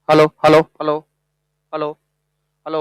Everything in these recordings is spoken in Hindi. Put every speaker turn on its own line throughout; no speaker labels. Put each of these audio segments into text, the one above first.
Hello hello hello hello hello.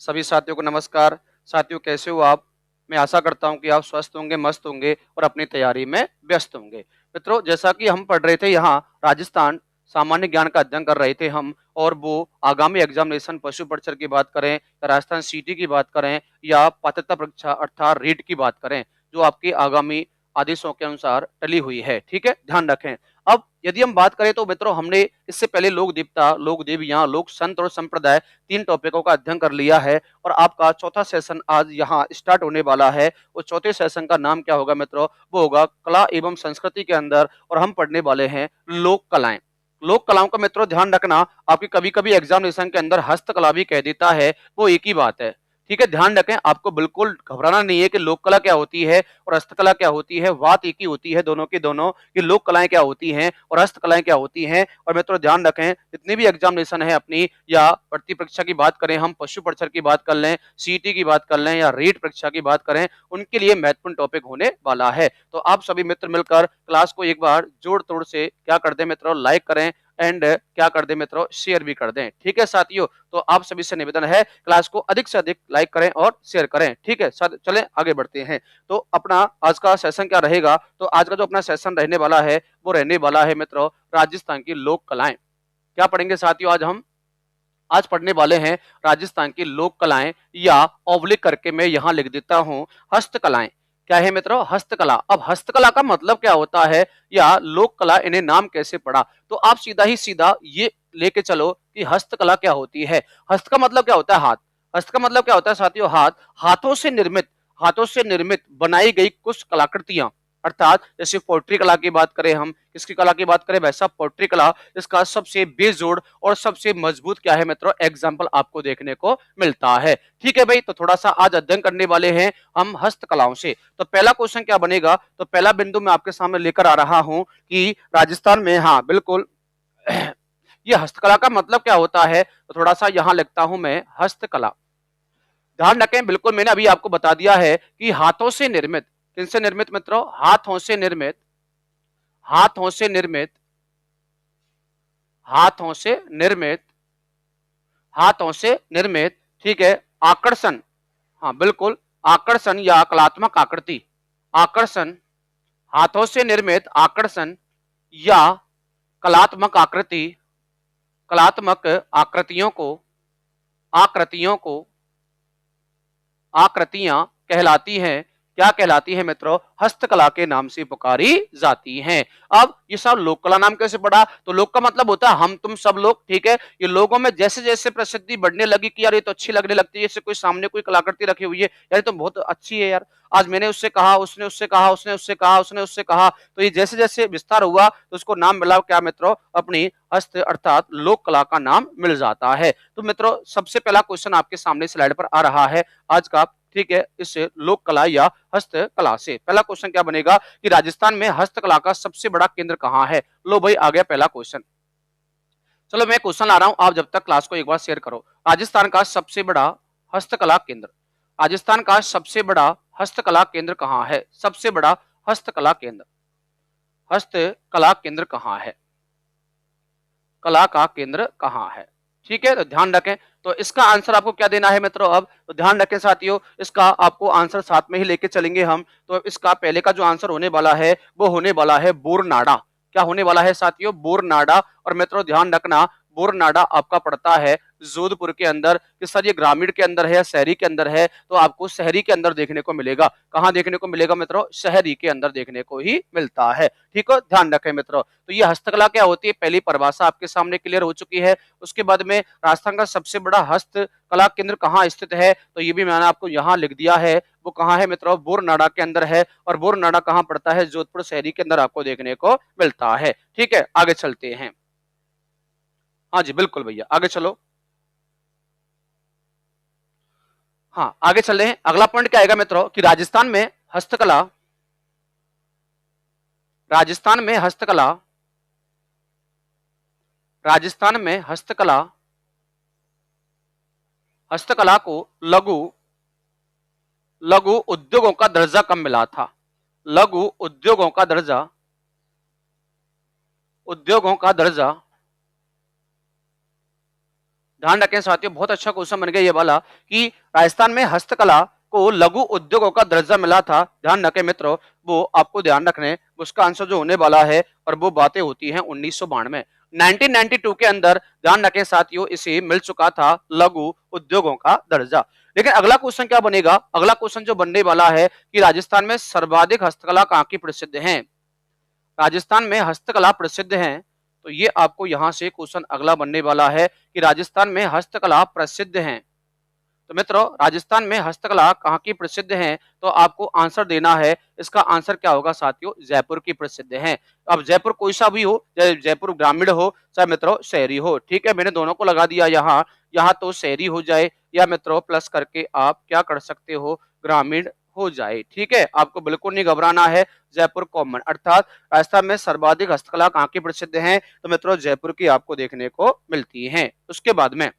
सभी साथियों को नमस्कार। साथियों, कैसे हो आप? मैं आशा करता हूं कि आप स्वस्थ होंगे, मस्त होंगे और अपनी तैयारी में व्यस्त होंगे। मित्रों, जैसा कि हम पढ़ रहे थे यहाँ राजस्थान सामान्य ज्ञान का अध्ययन कर रहे थे हम, और वो आगामी एग्जामिनेशन पशु परिचर की बात करें या राजस्थान सीटी की बात करें या पात्रता परीक्षा अर्थात रीट की बात करें, जो आपकी आगामी आदेशों के अनुसार टली हुई है। ठीक है, ध्यान रखें। अब यदि हम बात करें तो मित्रों, हमने इससे पहले लोक देवता, लोक देवियां, लोक संत और संप्रदाय, तीन टॉपिकों का अध्ययन कर लिया है और आपका चौथा सेशन आज यहाँ स्टार्ट होने वाला है। उस चौथे सेशन का नाम क्या होगा मित्रों? वो होगा कला एवं संस्कृति के अंदर, और हम पढ़ने वाले हैं लोक कलाएं। लोक कलाओं का मित्रों ध्यान रखना, आपके कभी कभी एग्जामिनेशन के अंदर हस्तकला भी कह देता है, वो एक ही बात है। ठीक है, ध्यान रखें, आपको बिल्कुल घबराना नहीं है कि लोक कला क्या होती है और हस्तकला क्या होती है। बात एक ही होती है दोनों की दोनों, कि लोक कलाएं क्या होती हैं और हस्तकलाएं क्या होती हैं। और मित्रों ध्यान रखें, जितनी भी एग्जामिनेशन है अपनी, या भर्ती परीक्षा की बात करें, हम पशु परिचर की बात कर लें, सीटी की बात कर लें या रीट परीक्षा की बात करें, उनके लिए महत्वपूर्ण टॉपिक होने वाला है। तो आप सभी मित्र मिलकर क्लास को एक बार जोड़ तोड़ से क्या कर दें मित्रों, लाइक करें एंड क्या कर दें मित्रों, शेयर भी कर दें। ठीक है साथियों, तो आप सभी से निवेदन है, क्लास को अधिक से अधिक लाइक करें और शेयर करें। ठीक है, चलें आगे बढ़ते हैं। तो अपना आज का सेशन क्या रहेगा? तो आज का जो अपना सेशन रहने वाला है वो रहने वाला है मित्रों राजस्थान की लोक कलाएं। क्या पढ़ेंगे साथियों आज हम? आज पढ़ने वाले हैं राजस्थान की लोक कलाएं, या ओब्लिक करके मैं यहां लिख देता हूं हस्तकलाएं। क्या है मित्रों? हस्तकला। अब हस्तकला का मतलब क्या होता है या लोक कला, इन्हें नाम कैसे पड़ा? तो आप सीधा ही सीधा ये लेके चलो कि हस्तकला क्या होती है। हस्त का मतलब क्या होता है? हाथ। हस्त का मतलब क्या होता है साथियों? हाथ। हाथों से निर्मित बनाई गई कुछ कलाकृतियां, अर्थात जैसे पोट्री कला की बात करें, हम किसकी कला की बात करें? वैसा पोट्री कला, इसका सबसे बेजोड़ और सबसे मजबूत क्या है मित्रों, एग्जाम्पल आपको देखने को मिलता है। ठीक है भाई, तो थोड़ा सा आज अध्ययन करने वाले हैं हम हस्तकलाओं से। तो पहला क्वेश्चन क्या बनेगा? तो पहला बिंदु मैं आपके सामने लेकर आ रहा हूं कि राजस्थान में, हाँ बिल्कुल, ये हस्तकला का मतलब क्या होता है? तो थोड़ा सा यहां लिखता हूं मैं हस्तकला। ध्यान रखें, बिल्कुल मैंने अभी आपको बता दिया है कि हाथों से निर्मित, किनसे निर्मित मित्रों? हाथों से निर्मित, हाथों से निर्मित, हाथों से निर्मित, हाथों से निर्मित, ठीक है, आकर्षण, हाँ बिल्कुल, आकर्षण या कलात्मक आकृति, आकर्षण, हाथों से निर्मित आकर्षण या कलात्मक आकृति, कलात्मक आकृतियों को, आकृतियों को, आकृतियां कहलाती हैं, क्या कहलाती है मित्रों? हस्तकला के नाम से पुकारी जाती हैं। अब ये सब लोक कला नाम कैसे पड़ा? तो लोक का मतलब होता है हम तुम सब लोग। ठीक है, ये लोगों में जैसे जैसे प्रसिद्धि बढ़ने लगी कि यार ये तो अच्छी लगने लगती है, जैसे कोई सामने कोई कलाकृति रखी हुई है, यार ये तो बहुत अच्छी है यार, आज मैंने उससे कहा, उसने उससे कहा, उसने उससे कहा, उसने उससे कहा, तो ये जैसे जैसे विस्तार हुआ तो उसको नाम मिला क्या मित्रों? अपनी हस्त अर्थात लोक कला का नाम मिल जाता है। तो मित्रों सबसे पहला क्वेश्चन आपके सामने स्लाइड पर आ रहा है आज का। ठीक है, इस लोक कला या हस्तकला से पहला क्वेश्चन क्या बनेगा कि राजस्थान में हस्तकला का सबसे बड़ा केंद्र कहां है? लो भाई, आ गया पहला क्वेश्चन। चलो मैं क्वेश्चन ला रहा हूं, आप जब तक क्लास को एक बार शेयर करो। राजस्थान का सबसे बड़ा हस्तकला केंद्र, राजस्थान का सबसे बड़ा हस्तकला केंद्र कहां है? सबसे बड़ा हस्तकला केंद्र, हस्तकला केंद्र कहां है? कला का केंद्र कहां है? ठीक है, तो ध्यान रखें। तो इसका आंसर आपको क्या देना है मित्रों? अब तो ध्यान रखें साथियों, इसका आपको आंसर साथ में ही लेके चलेंगे हम। तो इसका पहले का जो आंसर होने वाला है वो होने वाला है बोरनाडा। क्या होने वाला है साथियों? बोरनाडा। और मित्रों ध्यान रखना, बोरनाडा आपका पड़ता है जोधपुर के अंदर। कि सर ये ग्रामीण के अंदर है या शहरी के अंदर है? तो आपको शहरी के अंदर देखने को मिलेगा। कहां देखने को मिलेगा मित्रों? शहरी के अंदर देखने को ही मिलता है। ठीक है, ध्यान रखें मित्रों। तो ये हस्तकला क्या होती है, पहली परिभाषा आपके सामने क्लियर हो चुकी है। उसके बाद में राजस्थान का सबसे बड़ा हस्तकला केंद्र कहाँ स्थित है? तो ये भी मैंने आपको यहाँ लिख दिया है। वो कहाँ है मित्रों? बोरनाडा के अंदर है। और बोरनाडा कहाँ पड़ता है? जोधपुर शहरी के अंदर आपको देखने को मिलता है। ठीक है, आगे चलते हैं। हाँ जी बिल्कुल भैया, आगे चलो। हाँ आगे चल रहे हैं। अगला पॉइंट क्या आएगा मित्रों कि राजस्थान में हस्तकला, राजस्थान में हस्तकला, राजस्थान में हस्तकला, हस्तकला को लघु, लघु उद्योगों का दर्जा कब मिला था? लघु उद्योगों का दर्जा, उद्योगों का दर्जा ध्यान रखें साथियों, बहुत अच्छा क्वेश्चन बन गया ये वाला कि राजस्थान में हस्तकला को लघु उद्योगों का दर्जा मिला था। ध्यान रखें मित्रों, वो आपको ध्यान रखने उसका आंसर जो होने वाला है और वो बातें होती हैं 1992 1992 के अंदर। ध्यान रखें साथियों, इसे मिल चुका था लघु उद्योगों का दर्जा। लेकिन अगला क्वेश्चन क्या बनेगा, अगला क्वेश्चन जो बनने वाला है कि राजस्थान में सर्वाधिक हस्तकला कहाँ की प्रसिद्ध है। राजस्थान में हस्तकला प्रसिद्ध है, तो ये आपको यहां से क्वेश्चन अगला बनने वाला है कि राजस्थान में हस्तकला प्रसिद्ध है। तो मित्रों, राजस्थान में हस्तकला कहाँ की प्रसिद्ध है, तो आपको आंसर देना है। इसका आंसर क्या होगा साथियों, जयपुर की प्रसिद्ध है। अब जयपुर कोई सा भी हो, चाहे जयपुर ग्रामीण हो चाहे मित्रों शहरी हो, ठीक है, मैंने दोनों को लगा दिया यहाँ। यहाँ तो शहरी हो जाए या मित्रों प्लस करके आप क्या कर सकते हो, ग्रामीण हो जाए, ठीक है, आपको बिल्कुल नहीं घबराना है। जयपुर कॉमन, अर्थात राजस्थान में सर्वाधिक हस्तकला कहाँ की प्रसिद्ध है, तो मित्रों जयपुर की आपको देखने को मिलती है। उसके बाद में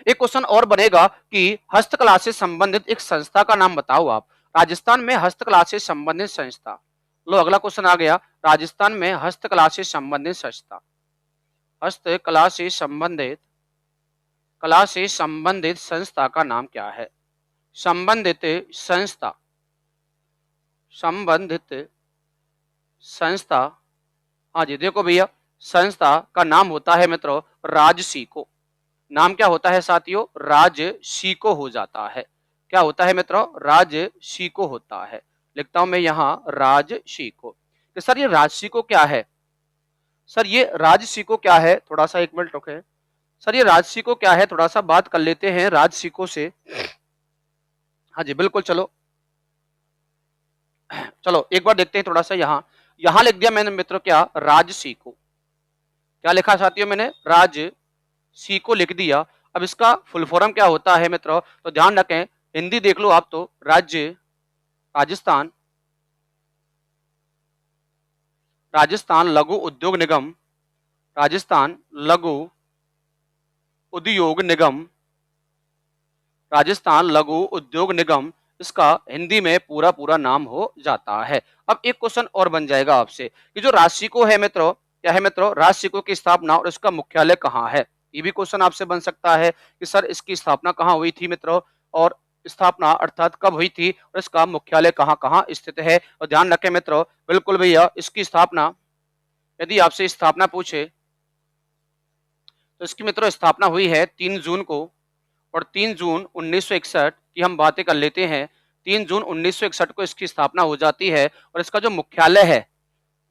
एक क्वेश्चन और बनेगा कि हस्तकला से संबंधित एक संस्था का नाम बताओ आप। राजस्थान में हस्तकला से संबंधित संस्था, लो अगला क्वेश्चन आ गया। राजस्थान में हस्तकला से संबंधित संस्था, हस्तकला से संबंधित संस्था का नाम क्या है। संबंधित संस्था, संबंधित संस्था, हाँ जी देखो भैया, संस्था का नाम होता है मित्रों राजसीको। नाम क्या होता है साथियों, राजसीको हो जाता है। क्या होता है मित्रों, राजसीको होता है। लिखता हूं मैं यहाँ राजसीको। तो सर ये राजसीको क्या है, सर ये राजसीको क्या है, थोड़ा सा एक मिनट रुके। सर ये राजसीको क्या है, थोड़ा सा बात कर लेते हैं राजसीको से। हाँ जी बिल्कुल, चलो चलो एक बार देखते हैं थोड़ा सा। यहाँ यहाँ लिख दिया मैंने मित्रों क्या, राजसीको। क्या लिखा साथियों मैंने, राजसीको लिख दिया। अब इसका फुल फॉर्म क्या होता है मित्रों, तो ध्यान रखें, हिंदी देख लो आप तो, राज्य राजस्थान, राजस्थान लघु उद्योग निगम, राजस्थान लघु उद्योग निगम, राजस्थान लघु उद्योग निगम, इसका हिंदी में पूरा पूरा नाम हो जाता है। अब एक क्वेश्चन और बन जाएगा आपसे कि जो राजसीको है मित्रों, क्या है मित्रों, राजसीको की स्थापना और इसका मुख्यालय कहाँ है। ये भी क्वेश्चन आपसे बन सकता है कि सर इसकी स्थापना कहाँ हुई थी मित्रों, और स्थापना अर्थात कब हुई थी और इसका मुख्यालय कहाँ कहाँ स्थित है। और ध्यान रखें मित्रों, बिल्कुल भैया, इसकी स्थापना यदि आपसे स्थापना पूछे तो इसकी मित्रों स्थापना हुई है 3 जून को, और 3 जून 1961 की हम बातें कर लेते हैं। 3 जून 1961 को इसकी स्थापना हो जाती है और इसका जो मुख्यालय है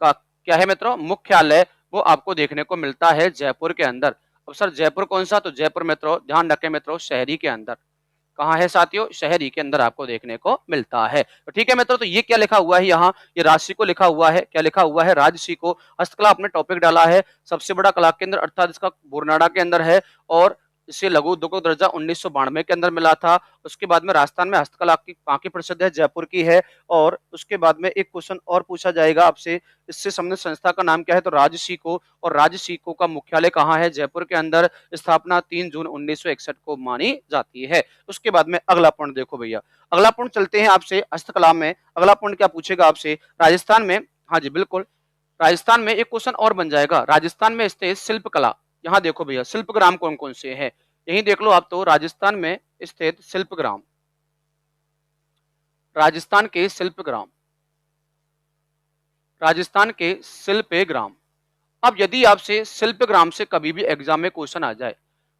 का क्या है मित्रों, मुख्यालय वो आपको देखने को मिलता है जयपुर के अंदर। अब सर जयपुर कौन सा, तो जयपुर मित्रों ध्यान रखें मित्रों शहरी के अंदर। कहाँ है साथियों, शहरी के अंदर आपको देखने को मिलता है। तो ठीक है मित्रों, तो ये क्या लिखा हुआ है यहाँ, ये राजसी को लिखा हुआ है, क्या लिखा हुआ है, राजसी को। हस्तकला आपने टॉपिक डाला है, सबसे बड़ा कला केंद्र अर्थात इसका बुरनाडा के अंदर है, और इसे लघु उद्योग दर्जा 1992 के अंदर मिला था। उसके बाद में राजस्थान में हस्तकला की कहाँ की प्रसिद्ध है, जयपुर की है। और उसके बाद में एक क्वेश्चन और पूछा जाएगा आपसे, इससे संबंधित संस्था का नाम क्या है, तो राजसीको, और राजसीको का मुख्यालय कहाँ है, जयपुर के अंदर। स्थापना 3 जून 1961 को मानी जाती है। उसके बाद में अगला पॉइंट देखो भैया, अगला पॉइंट चलते हैं आपसे हस्तकला में। अगला पॉइंट क्या पूछेगा आपसे, राजस्थान में, हाँ जी बिल्कुल, राजस्थान में एक क्वेश्चन और बन जाएगा, राजस्थान में स्थित शिल्प कला। यहाँ देखो भैया शिल्प ग्राम कौन कौन से हैं, यही देख लो आप तो, राजस्थान में स्थित शिल्प ग्राम, राजस्थान के शिल्प ग्राम, राजस्थान के शिल्प ग्राम। अब यदि आपसे शिल्प ग्राम से कभी भी एग्जाम में क्वेश्चन आ जाए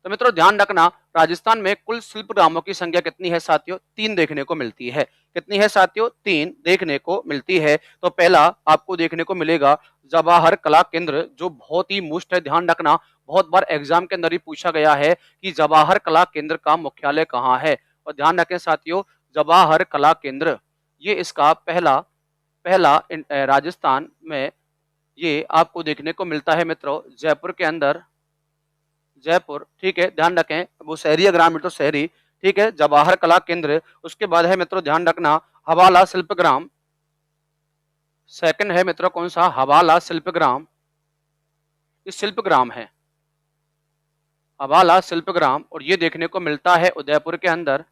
तो मित्रों ध्यान रखना, राजस्थान में कुल शिल्प ग्रामों की संख्या कितनी है साथियों, 3 देखने को मिलती है। कितनी है साथियों, 3 देखने को मिलती है। तो पहला आपको देखने को मिलेगा जवाहर कला केंद्र, जो बहुत ही मुश्त है, ध्यान रखना, बहुत बार एग्जाम के अंदर ही पूछा गया है कि जवाहर कला केंद्र का मुख्यालय कहाँ है। और ध्यान रखें साथियों, जवाहर कला केंद्र ये इसका पहला पहला राजस्थान में ये आपको देखने को मिलता है मित्रों, जयपुर के अंदर, जयपुर, ठीक है, ध्यान रखें, वो शहरी है ग्रामीण तो शहरी, ठीक है, जवाहर कला केंद्र। उसके बाद है मित्रों ध्यान रखना हवाला शिल्प ग्राम, सेकंड है मित्रों कौन सा, हवाला शिल्प ग्राम, ये शिल्प ग्राम है, हवाला शिल्प ग्राम, और ये देखने को मिलता है उदयपुर के अंदर।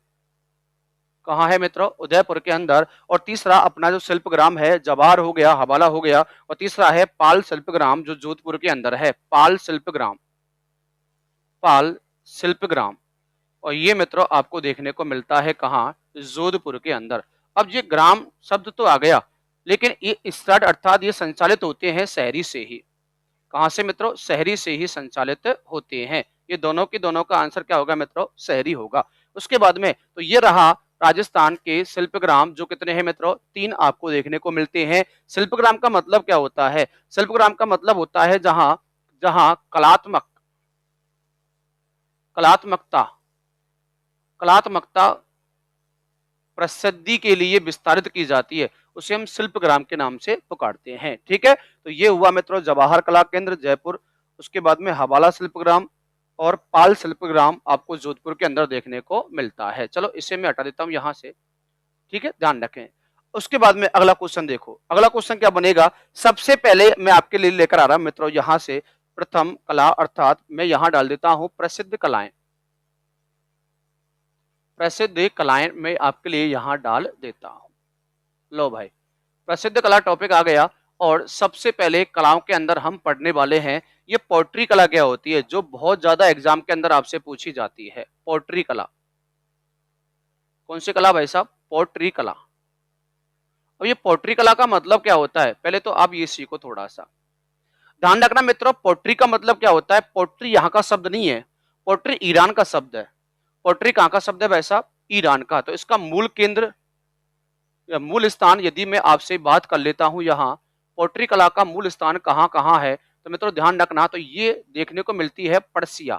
कहाँ है मित्रों, उदयपुर के अंदर। और तीसरा अपना जो शिल्प ग्राम है, जवाहर हो गया, हवाला हो गया, और तीसरा है पाल शिल्प ग्राम, जो जोधपुर के अंदर है, पाल शिल्प ग्राम, पाल शिल्पग्राम, और ये मित्रों आपको देखने को मिलता है कहाँ, जोधपुर के अंदर। अब ये ग्राम शब्द तो आ गया, लेकिन ये स्टार्ट अर्थात ये संचालित होते हैं शहरी से ही। कहाँ से मित्रों, शहरी से ही संचालित होते हैं। ये दोनों की दोनों का आंसर क्या होगा मित्रों, शहरी होगा। उसके बाद में तो ये रहा राजस्थान के शिल्पग्राम, जो कितने हैं मित्रों, 3 आपको देखने को मिलते हैं। शिल्पग्राम का मतलब क्या होता है, शिल्पग्राम का मतलब होता है जहां जहां कलात्मकता कलात्मकता प्रसिद्धि के लिए विस्तारित की जाती है, उसे हम शिल्पग्राम के नाम से पुकारते हैं। ठीक है, तो ये हुआ मित्रों जवाहर कला केंद्र जयपुर। उसके बाद में हवाला शिल्पग्राम और पाल शिल्पग्राम आपको जोधपुर के अंदर देखने को मिलता है। चलो इसे मैं हटा देता हूं यहां से। ठीक है, ध्यान रखें। उसके बाद में अगला क्वेश्चन देखो, अगला क्वेश्चन क्या बनेगा। सबसे पहले मैं आपके लिए लेकर आ रहा हूं मित्रों यहां से प्रथम कला, अर्थात मैं यहां डाल देता हूं प्रसिद्ध कलाएं। प्रसिद्ध कलाएं मैं आपके लिए यहां डाल देता हूं। लो भाई, प्रसिद्ध कला टॉपिक आ गया। और सबसे पहले कलाओं के अंदर हम पढ़ने वाले हैं, ये पोट्री कला क्या होती है, जो बहुत ज्यादा एग्जाम के अंदर आपसे पूछी जाती है। पोट्री कला, कौन सी कला भाई साहब, पोट्री कला। अब ये पोट्री कला का मतलब क्या होता है, पहले तो आप ये सीखो थोड़ा सा। ध्यान रखना मित्रों, पोट्री का मतलब क्या होता है। पोट्री यहाँ का शब्द नहीं है, पोट्री ईरान का शब्द है। पोट्री कहाँ का शब्द है भाई साहब, ईरान का। तो इसका मूल केंद्र या मूल स्थान यदि मैं आपसे बात कर लेता हूं, यहाँ पोट्री कला का मूल स्थान कहाँ कहाँ है, तो मित्रों ध्यान रखना, तो ये देखने को मिलती है पर्सिया।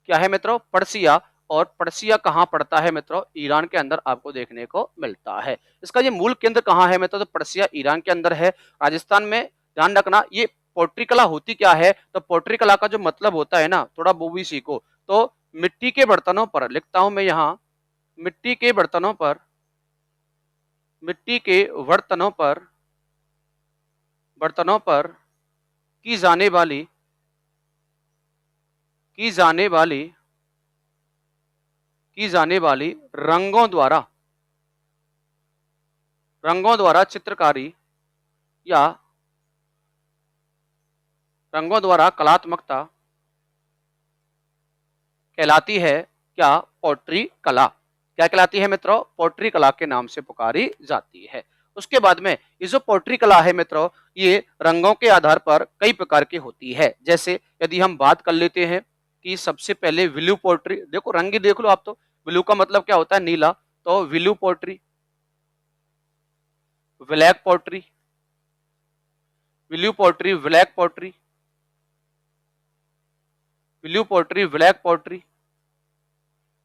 क्या है मित्रों, पर्सिया। और पर्सिया कहाँ पड़ता है मित्रों, ईरान के अंदर आपको देखने को मिलता है। इसका ये मूल केंद्र कहाँ है मित्रों, तो पर्सिया ईरान के अंदर है, राजस्थान में। ध्यान रखना, ये पोट्री कला होती क्या है, तो पोट्री कला का जो मतलब होता है ना, थोड़ा वो भी सीखो। तो मिट्टी के बर्तनों पर, लिखता हूं मैं यहाँ, मिट्टी के बर्तनों पर, मिट्टी के बर्तनों पर की जाने वाली की जाने वाली की जाने वाली रंगों द्वारा चित्रकारी या रंगों द्वारा कलात्मकता कहलाती है क्या, पोट्री कला। क्या कहलाती है मित्रों, पोट्री कला के नाम से पुकारी जाती है। उसके बाद में ये जो पोट्री कला है मित्रों, ये रंगों के आधार पर कई प्रकार की होती है। जैसे यदि हम बात कर लेते हैं कि सबसे पहले विल्यू पोट्री, देखो रंग ही देख लो आप तो, विल्यू का मतलब क्या होता है, नीला। तो blue pottery, black pottery, blue pottery, black pottery, blue pottery, black pottery.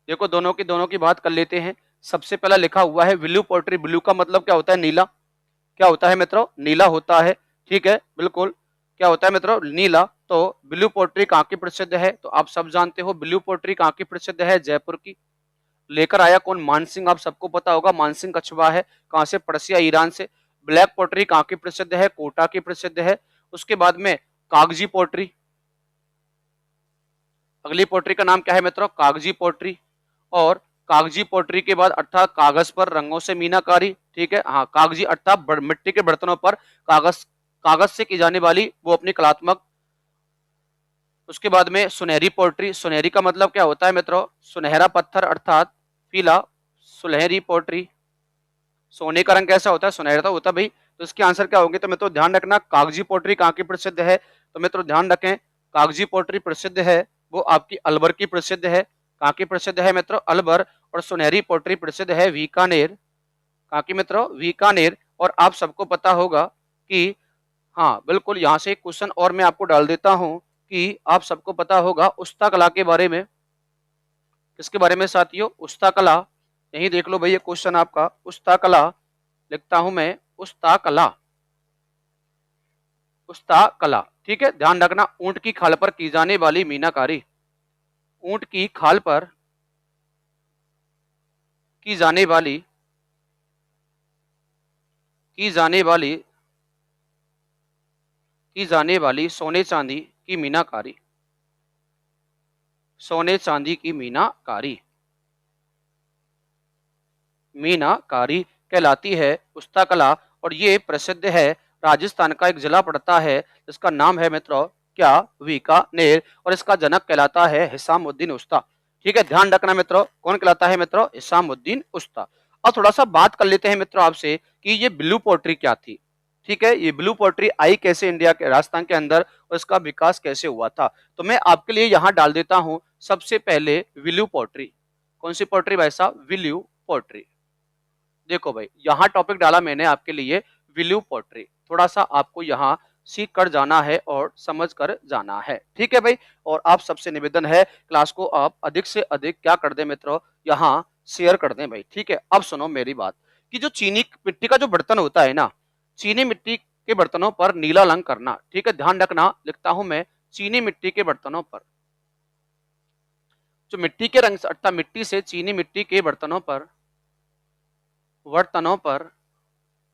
देखो दोनों की बात कर लेते हैं। सबसे पहला लिखा हुआ है विल्यू पोट्री, ब्लू का मतलब क्या होता है, नीला। क्या होता है मित्रों, नीला होता है। ठीक है, बिल्कुल, क्या होता है मित्रों, नीला। तो ब्लू पोट्री कहाँ की प्रसिद्ध है, तो आप सब जानते हो ब्लू पोट्री कहाँ की प्रसिद्ध है, जयपुर की। लेकर आया कौन, मानसिंह, आप सबको पता होगा, मानसिंह कछवा है। कहाँ से, पर्सिया ईरान से। ब्लैक पोट्री कहाँ की प्रसिद्ध है, कोटा की प्रसिद्ध है। उसके बाद में कागजी पोट्री, अगली पोट्री का नाम क्या है मित्रों, कागजी पोट्री। और कागजी पोट्री के बाद अर्थात कागज पर रंगों से मीनाकारी। ठीक है, हाँ, कागजी अर्थात मिट्टी के बर्तनों पर कागज से की जाने वाली वो अपनी कलात्मक। उसके बाद में सुनहरी पोट्री, सुनहरी का मतलब क्या होता है मित्रों, सुनहरा पत्थर अर्थात पीला। सुनहरी पोट्री, सोने का रंग कैसा होता है, सुनहरा होता है भाई। तो इसके आंसर क्या होंगे, तो मित्रों ध्यान रखना, कागजी पोट्री कहाँ की प्रसिद्ध है, तो मित्रों ध्यान रखें, कागजी पोट्री प्रसिद्ध है वो आपकी अलवर की प्रसिद्ध है। कहाँ की प्रसिद्ध है मित्रों, अलवर। और सुनहरी पोट्री प्रसिद्ध है बीकानेर। कहाँ की मित्रों, बीकानेर। और आप सबको पता होगा कि, हाँ बिल्कुल, यहाँ से एक क्वेश्चन और मैं आपको डाल देता हूँ कि आप सबको पता होगा उस्ता कला के बारे में। किसके बारे में साथियों, उस्ता कला। यही देख लो भाई, ये क्वेश्चन आपका उस्ता कला, लिखता हूं मैं उस्ता कला, उस्ता कला। ठीक है, ध्यान रखना, ऊंट की खाल पर की जाने वाली मीनाकारी, ऊंट की खाल पर की जाने वाली की जाने वाली की जाने वाली सोने चांदी की मीनाकारी, सोने चांदी की मीनाकारी, मीनाकारी कहलाती है उस्ता कला। और ये प्रसिद्ध है, राजस्थान का एक जिला पड़ता है जिसका नाम है मित्रों क्या बीकानेर, और इसका जनक कहलाता है हिसामुद्दीन उस्ता। ठीक है, ध्यान रखना मित्रों, कौन कहलाता है मित्रों? हिसामुद्दीन उस्ता। अब थोड़ा सा बात कर लेते हैं मित्रों आपसे कि ये ब्लू पोट्री क्या थी। ठीक है, ये ब्लू पोट्री आई कैसे इंडिया के राजस्थान के अंदर और इसका विकास कैसे हुआ था। तो मैं आपके लिए यहाँ डाल देता हूँ सबसे पहले विल्यू पोट्री। कौन सी पोट्री भाई साहब? विल्यू पोट्री। देखो भाई, यहाँ टॉपिक डाला मैंने आपके लिए विल्यू पोट्री। थोड़ा सा आपको यहाँ सीख कर जाना है और समझ कर जाना है। ठीक है भाई, और आप सबसे निवेदन है क्लास को आप अधिक से अधिक क्या कर दें मित्रों, यहाँ शेयर कर दें भाई। ठीक है, अब सुनो मेरी बात कि जो चीनी मिट्टी का जो बर्तन होता है ना, चीनी मिट्टी के बर्तनों पर नीला रंग करना। ठीक है, ध्यान रखना, लिखता हूं मैं चीनी मिट्टी के बर्तनों पर, जो मिट्टी के रंग अर्थात मिट्टी से चीनी मिट्टी के बर्तनों पर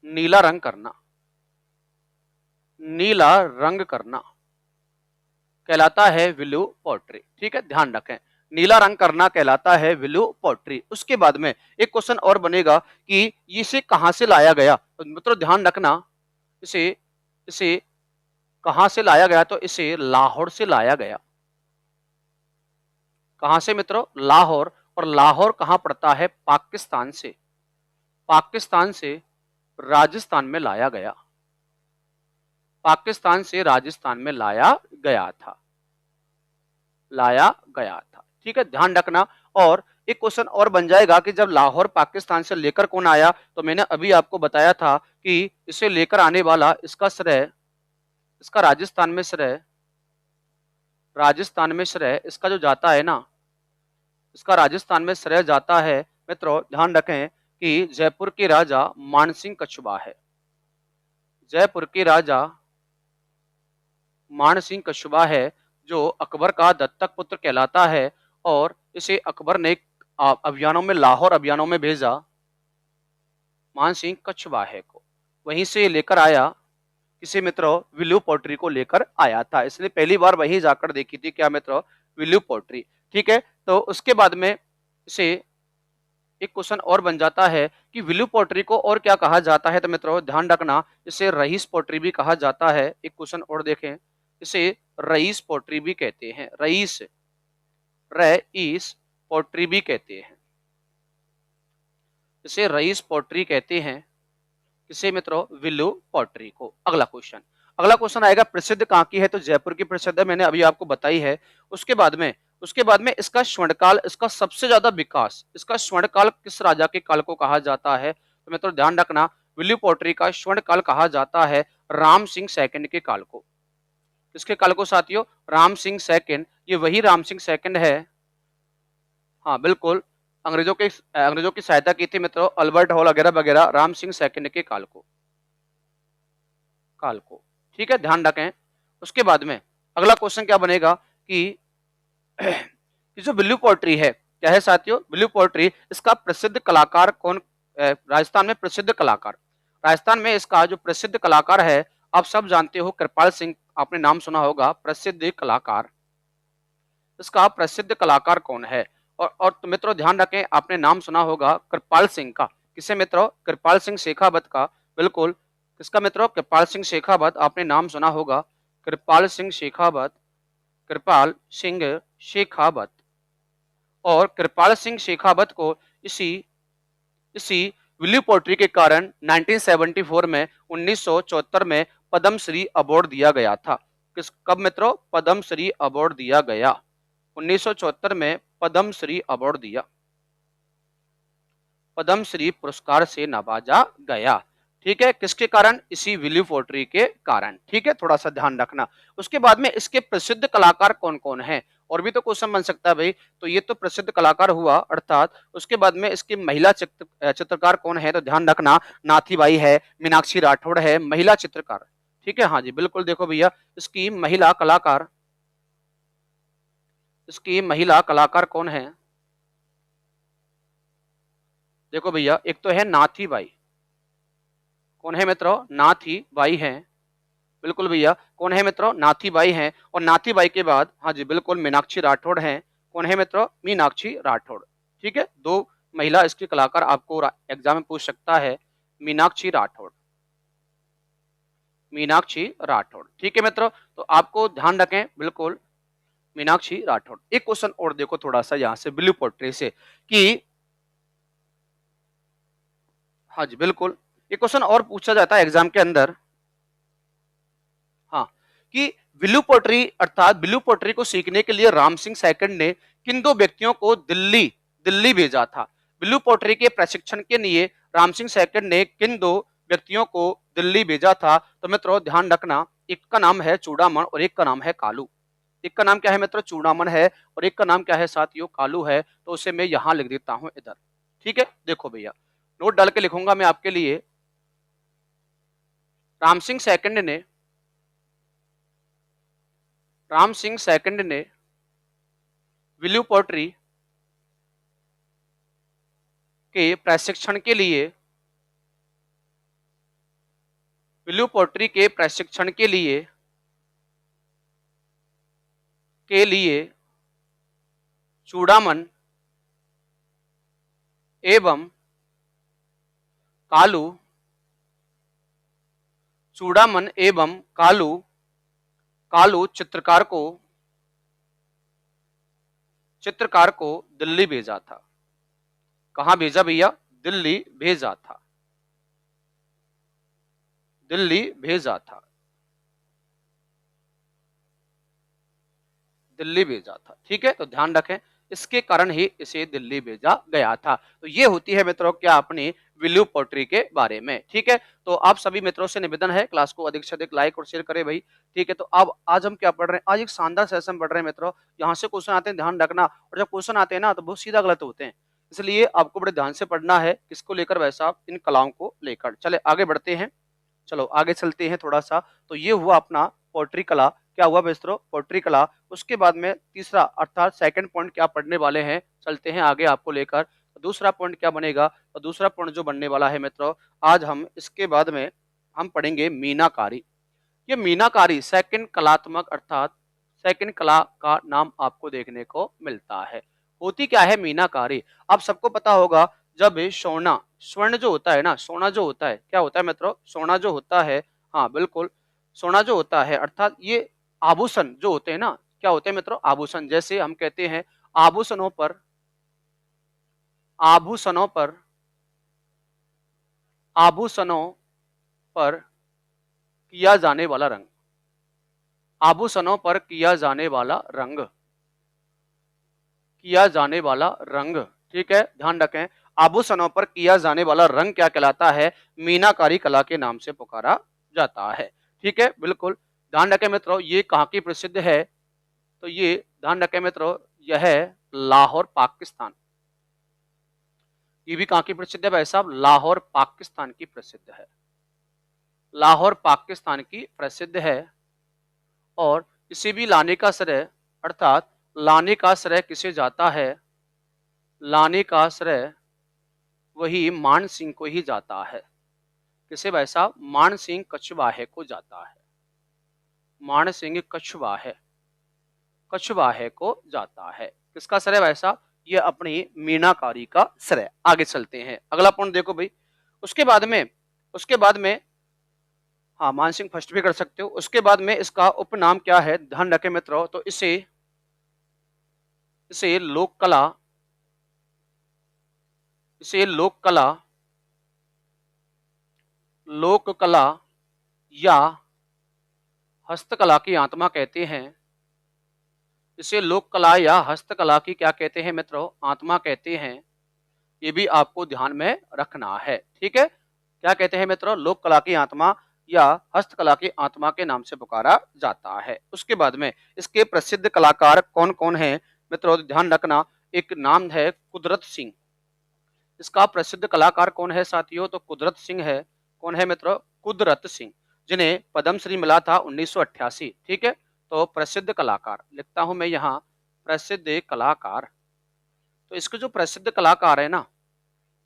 नीला रंग करना, नीला रंग करना कहलाता है विल्यू पोट्री। ठीक है, ध्यान रखें, नीला रंग करना कहलाता है विल्यू पोट्री। उसके बाद में एक क्वेश्चन और बनेगा कि इसे कहां से लाया गया। तो मित्रों ध्यान रखना, इसे इसे कहां से लाया गया, तो इसे लाहौर से लाया गया। कहां से मित्रों? लाहौर। और लाहौर कहां पड़ता है? पाकिस्तान से, पाकिस्तान से राजस्थान में लाया गया, पाकिस्तान से राजस्थान में लाया गया था, लाया गया था। ठीक है, ध्यान रखना। और एक क्वेश्चन और बन जाएगा कि जब लाहौर पाकिस्तान से लेकर कौन आया, तो मैंने अभी आपको बताया था कि इसे लेकर आने वाला, इसका श्रेय, इसका राजस्थान में श्रेय इसका जो जाता है ना, इसका राजस्थान में श्रेय जाता है मित्रों, ध्यान रखें कि जयपुर के राजा मानसिंह कछुआ है। जयपुर के राजा मानसिंह कछुआ है, जो अकबर का दत्तक पुत्र कहलाता है। और इसे अकबर ने अभियानों में, लाहौर अभियानों में भेजा, मानसिंह कछुआ है को वहीं से लेकर आया। किसी मित्रों? विल्यू पोट्री को लेकर आया था, इसलिए पहली बार वहीं जाकर देखी थी क्या मित्रों? विल्यू पोट्री। ठीक है, तो उसके बाद में इसे एक क्वेश्चन और बन जाता है कि विल्यू पोट्री को और क्या कहा जाता है। तो मित्रों ध्यान रखना, इसे रईस पोट्री भी कहा जाता है। एक क्वेश्चन और देखें, इसे रईस पोट्री भी कहते हैं, रईस पोट्री भी कहते हैं, इसे रईस पोट्री कहते हैं। किसे मित्रों? विल्यू पोट्री को। अगला क्वेश्चन आएगा, प्रसिद्ध कहाँ की है? तो जयपुर की प्रसिद्ध है, मैंने अभी आपको बताई है। उसके बाद में इसका स्वर्णकाल, इसका सबसे ज्यादा विकास, इसका स्वर्णकाल किस राजा के काल को कहा जाता है? तो मित्रों ध्यान रखना, विल्यू पोट्री का स्वर्णकाल कहा जाता है राम सिंह सेकंड के काल को। किसके काल को साथियों? राम सिंह सेकंड। ये वही राम सिंह सेकंड है, हाँ बिल्कुल, अंग्रेजों की सहायता की थी मित्रों, अल्बर्ट हॉल वगैरह वगैरह, राम सिंह सेकंड के काल को। ठीक है, ध्यान रखें। उसके बाद में अगला क्वेश्चन क्या बनेगा कि जो विल्यू पोट्री है, क्या है साथियों? विल्यू पोट्री, इसका प्रसिद्ध कलाकार कौन? राजस्थान में प्रसिद्ध कलाकार, राजस्थान में इसका जो प्रसिद्ध कलाकार है, आप सब जानते हो, कृपाल सिंह, आपने नाम सुना होगा, प्रसिद्ध कलाकार। इसका प्रसिद्ध कलाकार कौन है? और तो मित्रों ध्यान रखें, आपने नाम सुना होगा कृपाल सिंह का। किसे मित्रों? कृपाल सिंह शेखावत का। बिल्कुल, किसका मित्रों? कृपाल सिंह शेखावत, आपने नाम सुना होगा, कृपाल सिंह शेखावत, कृपाल सिंह शेखावत। और कृपाल सिंह शेखावत को इसी इसी विल्यू पोट्री के कारण 1974 में, 1974 में पद्मश्री अवार्ड दिया गया था। कब मित्रों? पद्मश्री अवार्ड दिया गया, 1974 में पद्मश्री अवार्ड दिया, पद्मश्री पुरस्कार से नवाजा गया। ठीक है, किसके कारण? इसी विल्यू पोट्री के कारण। ठीक है, थोड़ा सा ध्यान रखना। उसके बाद में इसके प्रसिद्ध कलाकार कौन कौन हैं, और भी तो क्वेश्चन बन सकता है भाई। तो ये तो प्रसिद्ध कलाकार हुआ, अर्थात उसके बाद में इसकी महिला चित्रकार कौन है? तो ध्यान रखना, नाथीबाई है, मीनाक्षी राठौड़ है, महिला चित्रकार। ठीक है, हाँ जी बिल्कुल, देखो भैया, इसकी महिला कलाकार कौन है? देखो भैया, एक तो है नाथीबाई, कौन है मित्रों? नाथीबाई हैं, बिल्कुल भैया, कौन है मित्रों? नाथीबाई हैं। और नाथीबाई के बाद, हाँ जी बिल्कुल, मीनाक्षी राठौड़ हैं। कौन है मित्रों? मीनाक्षी राठौड़। ठीक है, दो महिला इसके कलाकार आपको एग्जाम में पूछ सकता है, मीनाक्षी राठौड़। मीनाक्षी राठौड़। ठीक है मित्रों, तो आपको ध्यान रखें बिल्कुल, मीनाक्षी राठौड़। एक क्वेश्चन और देखो थोड़ा सा यहाँ से ब्लू पोट्री से कि, हाँ जी बिल्कुल, एक क्वेश्चन और पूछा जाता है एग्जाम के अंदर, हाँ, कि ब्लू पोट्री अर्थात ब्लू पोट्री को सीखने के लिए राम सिंह सेकंड ने किन दो व्यक्तियों को दिल्ली दिल्ली भेजा था। ब्लू पोट्री के प्रशिक्षण के लिए राम सिंह सेकंड ने किन दो व्यक्तियों को दिल्ली भेजा था। तो मित्रों ध्यान रखना, एक का नाम है चूड़ामण और एक का नाम है कालू। एक का नाम क्या है मित्रों, चूड़ामण है, और एक का नाम क्या है साथियों, कालू है। तो उसे मैं यहां लिख देता हूं इधर। ठीक है, देखो भैया, नोट डाल के लिखूंगा मैं आपके लिए। राम सिंह सेकंड ने राम सिंह सेकंड ने ब्लू पोट्री के प्रशिक्षण के लिए ब्लू पोट्री के प्रशिक्षण के लिए चूड़ामन एवं कालू चूड़ामन एवं कालू कालू चित्रकार को दिल्ली भेजा था। कहां भेजा भैया, दिल्ली भेजा था, दिल्ली भेजा था, दिल्ली भेजा था। ठीक है, तो ध्यान रखें, इसके कारण ही इसे दिल्ली भेजा गया था। तो ये होती है मित्रों क्या अपनी ब्लू पोट्री के बारे में। ठीक है, तो आप सभी मित्रों से निवेदन है क्लास को अधिक से अधिक लाइक और शेयर करें भाई। ठीक है, तो अब आज हम क्या पढ़ रहे हैं, आज एक शानदार सेशन पढ़ रहे हैं मित्रों। यहाँ से क्वेश्चन आते हैं, ध्यान रखना, और जब क्वेश्चन आते हैं ना तो बहुत सीधा गलत होते हैं, इसलिए आपको बड़े ध्यान से पढ़ना है। किसको लेकर वैसा, इन कलाओं को लेकर। चले आगे बढ़ते हैं, चलो आगे चलते हैं थोड़ा सा। तो ये हुआ अपना पोट्री कला, क्या हुआ मित्रों, पोट्री कला। उसके बाद में तीसरा अर्थात सेकंड पॉइंट क्या पढ़ने वाले हैं, चलते हैं आगे आपको लेकर। दूसरा पॉइंट क्या बनेगा, तो दूसरा पॉइंट जो बनने वाला है मित्रों, आज हम इसके बाद में हम पढ़ेंगे मीनाकारी। ये मीनाकारी सेकंड कलात्मक अर्थात सेकंड कला का नाम आपको देखने को मिलता है। होती क्या है मीनाकारी, आप सबको पता होगा, जब सोना स्वर्ण जो होता है ना, सोना जो होता है, क्या होता है मित्रों, सोना जो होता है, हाँ बिल्कुल, सोना जो होता है अर्थात ये आभूषण जो होते हैं ना, क्या होते हैं मित्रों, आभूषण। जैसे हम कहते हैं आभूषणों पर आभूषणों पर आभूषणों पर किया जाने वाला रंग, आभूषणों पर किया जाने वाला रंग, किया जाने वाला रंग। ठीक है, ध्यान रखें, आभूषणों पर किया जाने वाला रंग क्या कहलाता है, मीनाकारी कला के नाम से पुकारा जाता है। ठीक है, बिल्कुल ध्यान रखें मित्रों, ये कहाँ की प्रसिद्ध है, तो ये ध्यान रखें मित्रों, यह है लाहौर पाकिस्तान। ये भी कहाँ की प्रसिद्ध है भाई साहब, लाहौर पाकिस्तान की प्रसिद्ध है, लाहौर पाकिस्तान की प्रसिद्ध है। और इसे भी लाने का श्रेय अर्थात लाने का श्रेय किसे जाता है, लाने का श्रेय वही मान सिंह को ही जाता है। किसे भाई साहब, मान सिंह कछवाहे को जाता है, मान सिंह कछवाहे को जाता है। किसका श्रेय भाई साहब, ये अपनी मीनाकारी का श्रेय। आगे चलते हैं, अगला पॉइंट देखो भाई। उसके बाद में हाँ, मानसिंह फर्स्ट भी कर सकते हो। उसके बाद में इसका उपनाम क्या है, ध्यान रखें मित्रों, तो इसे इसे लोक कला इसे लोक कला या हस्तकला की आत्मा कहते हैं। इसे लोक कला या हस्तकला की क्या कहते हैं मित्रों, आत्मा कहते हैं। ये भी आपको ध्यान में रखना है। ठीक है, क्या कहते हैं मित्रों, लोक कला की आत्मा या हस्तकला की आत्मा के नाम से पुकारा जाता है। उसके बाद में इसके प्रसिद्ध कलाकार कौन कौन हैं मित्रों, ध्यान रखना। एक नाम है कुदरत सिंह, इसका प्रसिद्ध कलाकार कौन है साथियों, तो कुदरत सिंह है। कौन है मित्रों, कुदरत सिंह, जिन्हें पद्मश्री मिला था 1988। ठीक है, तो प्रसिद्ध कलाकार लिखता हूं मैं यहाँ, प्रसिद्ध कलाकार। तो इसके जो प्रसिद्ध कलाकार है ना,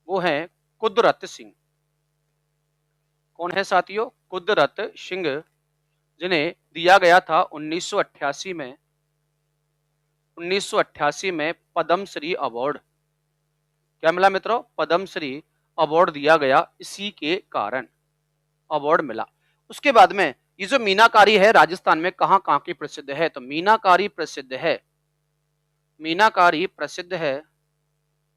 वो है कुदरत सिंह। कौन है साथियों, कुदरत सिंह, जिन्हें दिया गया था 1988 में पद्मश्री अवार्ड। क्या मिला मित्रों, पद्मश्री अवार्ड दिया गया, इसी के कारण अवार्ड मिला। उसके बाद में ये जो मीनाकारी है राजस्थान में कहाँ कहाँ की प्रसिद्ध है, तो मीनाकारी प्रसिद्ध है, मीनाकारी प्रसिद्ध है,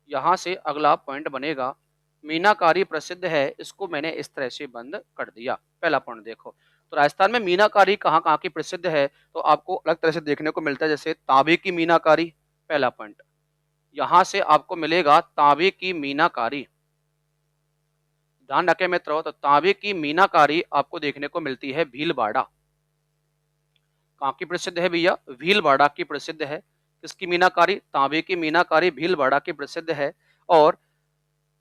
यहां से अगला पॉइंट बनेगा मीनाकारी प्रसिद्ध है, इसको मैंने इस तरह से बंद कर दिया। पहला पॉइंट देखो, तो राजस्थान में मीनाकारी कहाँ कहाँ की प्रसिद्ध है, तो आपको अलग तरह से देखने को मिलता है, जैसे तांबे की मीनाकारी, पहला पॉइंट यहां से आपको मिलेगा तांबे की मीनाकारी, ध्यान रखें मित्रों, तो तांबे की मीनाकारी आपको देखने को मिलती है भीलवाड़ा। कहाँ की प्रसिद्ध है भैया, भीलवाड़ा की प्रसिद्ध है। किसकी मीनाकारी, तांबे की मीनाकारी भीलवाड़ा की प्रसिद्ध है। और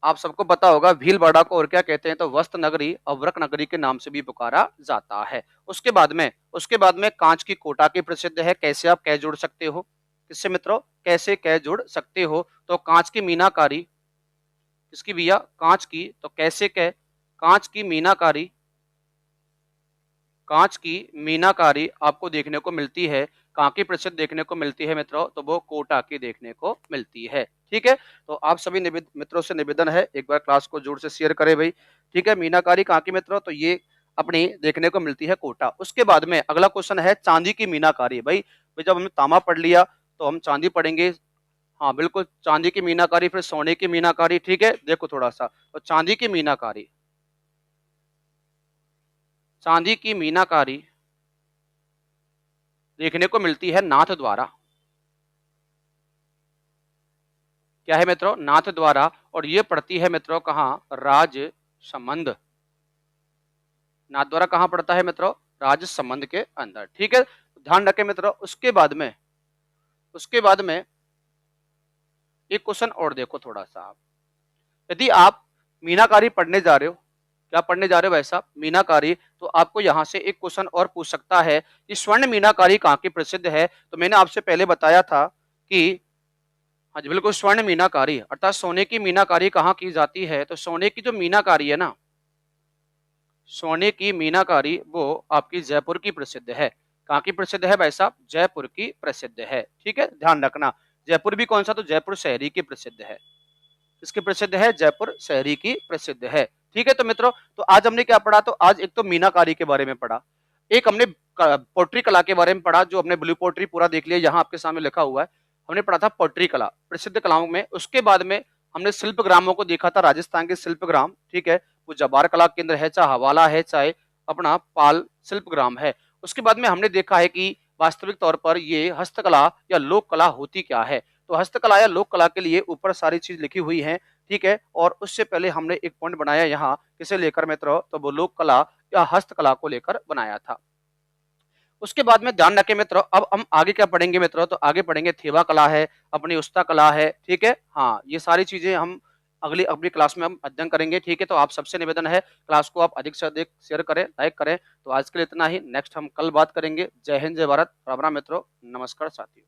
आप सबको पता होगा भीलवाड़ा को और क्या कहते हैं, तो वस्त्र नगरी, अवरक नगरी के नाम से भी पुकारा जाता है। उसके बाद में कांच की कोटा की प्रसिद्ध है। कैसे आप कह जोड़ सकते हो, किससे मित्रों, कैसे कह जोड़ सकते हो, तो कांच की मीनाकारी, किसकी भैया, कांच की, तो कैसे कह, कांच की मीनाकारी, कांच की मीनाकारी आपको देखने को मिलती है, कहाँ की प्रसिद्ध देखने को मिलती है मित्रों, तो वो कोटा की देखने को मिलती है। ठीक है, तो आप सभी मित्रों से निवेदन है एक बार क्लास को जोर से शेयर करें भाई। ठीक है, मीनाकारी कहाँ की मित्रों, तो ये अपनी देखने को मिलती है कोटा। उसके बाद में अगला क्वेश्चन है चांदी की मीनाकारी। भाई जब हमने तांबा पढ़ लिया तो हम चांदी पढ़ेंगे। हाँ बिल्कुल, चांदी की मीनाकारी, फिर सोने की मीनाकारी। ठीक है, देखो थोड़ा सा, तो चांदी की मीनाकारी, चांदी की मीनाकारी देखने को मिलती है नाथ द्वारा। क्या है मित्रों, नाथ द्वारा, और ये पड़ती है मित्रों कहाँ, राजसमंद। नाथ द्वारा कहाँ पड़ता है मित्रों, राजसमंद के अंदर। ठीक है, ध्यान रखें मित्रों। उसके बाद में एक क्वेश्चन और देखो थोड़ा सा आप, यदि आप मीनाकारी पढ़ने जा रहे हो, क्या पढ़ने जा रहे हो भाई साहब, मीनाकारी, तो आपको यहां से एक क्वेश्चन और पूछ सकता है कि स्वर्ण मीनाकारी कहाँ की प्रसिद्ध है। तो मैंने आपसे पहले बताया था कि, हाँ जी बिल्कुल, स्वर्ण मीनाकारी अर्थात सोने की मीनाकारी कहाँ की जाती है, तो सोने की जो मीनाकारी है ना, सोने की मीनाकारी वो आपकी जयपुर की प्रसिद्ध है। कहाँ की प्रसिद्ध है भाई साहब, जयपुर की प्रसिद्ध है। ठीक है, ध्यान रखना, जयपुर भी कौन सा, तो जयपुर शहरी की प्रसिद्ध है। किसकी प्रसिद्ध है, जयपुर शहरी की प्रसिद्ध है। ठीक है, तो मित्रों, तो आज हमने क्या पढ़ा, तो आज एक तो मीनाकारी के बारे में पढ़ा, एक हमने पोट्री कला के बारे में पढ़ा, जो हमने ब्लू पोट्री पूरा देख लिया, यहाँ आपके सामने लिखा हुआ है। हमने पढ़ा था पोट्री कला, प्रसिद्ध कलाओं में। उसके बाद में हमने शिल्प ग्रामों को देखा था, राजस्थान के शिल्प ग्राम। ठीक है, वो जबार कला केंद्र है, चाहे हवाला है, चाहे अपना पाल शिल्प ग्राम है। उसके बाद में हमने देखा है कि वास्तविक तौर पर ये हस्तकला या लोक कला होती क्या है। तो हस्तकला या लोक कला के लिए ऊपर सारी चीज लिखी हुई है। ठीक है, और उससे पहले हमने एक पॉइंट बनाया यहाँ, किसे लेकर मित्रों, तो वो लोक कला या हस्तकला को लेकर बनाया था। उसके बाद में ध्यान रखें मित्रों, अब हम आगे क्या पढ़ेंगे मित्रों, तो आगे पढ़ेंगे थेवा कला है, अपनी उस्ता कला है। ठीक है, हाँ ये सारी चीजें हम अगली अगली क्लास में हम अध्ययन करेंगे। ठीक है, तो आप सबसे निवेदन है क्लास को आप अधिक से अधिक शेयर करें, लाइक करें। तो आज के लिए इतना ही, नेक्स्ट हम कल बात करेंगे। जय हिंद, जय भारत, राम राम मित्रों, नमस्कार साथियों।